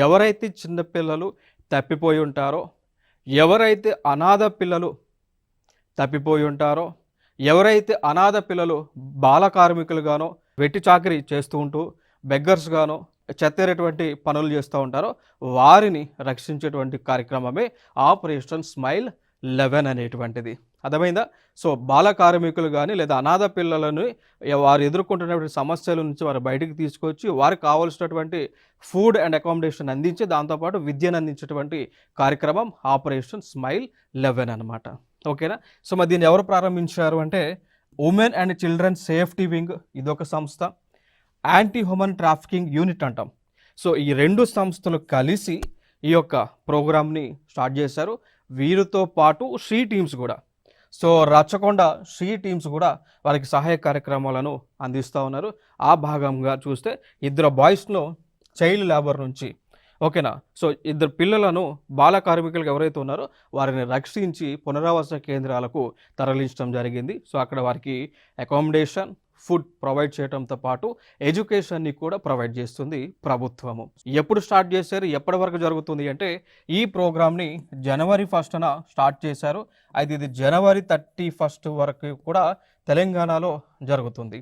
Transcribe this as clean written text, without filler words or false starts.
ఎవరైతే చిన్న పిల్లలు తప్పిపోయి ఉంటారో, ఎవరైతే అనాథ పిల్లలు తప్పిపోయి ఉంటారో, ఎవరైతే అనాథ పిల్లలు బాల కార్మికులుగానో, వెట్టి చాకిరీ చేస్తూ ఉంటూ, బెగ్గర్స్‌గానో, చెత్తేరేటువంటి పనులు చేస్తూ ఉంటారో, వారిని రక్షించేటువంటి కార్యక్రమమే ఆపరేషన్ స్మైల్ 11 అనేటువంటిది. అర్థమైందా? సో, బాల కార్మికులు గానీ, లేదా అనాథ పిల్లలని వారు ఎదుర్కొంటున్నటువంటి సమస్యల నుంచి వారు బయటికి తీసుకొచ్చి, వారికి కావాల్సినటువంటి ఫుడ్ అండ్ అకామిడేషన్ అందించి, దాంతోపాటు విద్యను అందించేటువంటి కార్యక్రమం ఆపరేషన్ స్మైల్ 11 అనమాట. ఓకేనా? సో, మరి దీన్ని ఎవరు ప్రారంభించారు అంటే, women and children safety wing ఇదొక సంస్థ. యాంటీ హ్యూమన్ ట్రాఫికింగ్ యూనిట్ అంటాం. సో, ఈ 2 సంస్థలు కలిసి ఈ యొక్క ప్రోగ్రామ్‌ని స్టార్ట్ చేశారు. వీరితో పాటు షీ టీమ్స్ కూడా. సో, రచ్చకొండ షీ టీమ్స్ కూడా వారికి సహాయ కార్యక్రమాలను అందిస్తూ ఉన్నారు. ఆ భాగంగా చూస్తే ఇద్దరు బాయ్స్‌ను చైల్డ్ లేబర్ నుంచి, ఓకేనా? సో, ఇద్దరు పిల్లలను బాల కార్మికులుగా ఎవరైతే ఉన్నారో వారిని రక్షించి పునరావాస కేంద్రాలకు తరలించడం జరిగింది. సో, అక్కడ వారికి అకామిడేషన్, ఫుడ్ ప్రొవైడ్ చేయడంతో పాటు ఎడ్యుకేషన్ని కూడా ప్రొవైడ్ చేస్తుంది ప్రభుత్వము. ఎప్పుడు స్టార్ట్ చేశారు, ఎప్పటి వరకు జరుగుతుంది అంటే, ఈ ప్రోగ్రామ్ని జనవరి 1న స్టార్ట్ చేశారు. అయితే ఇది జనవరి 31 వరకు కూడా తెలంగాణలో జరుగుతుంది.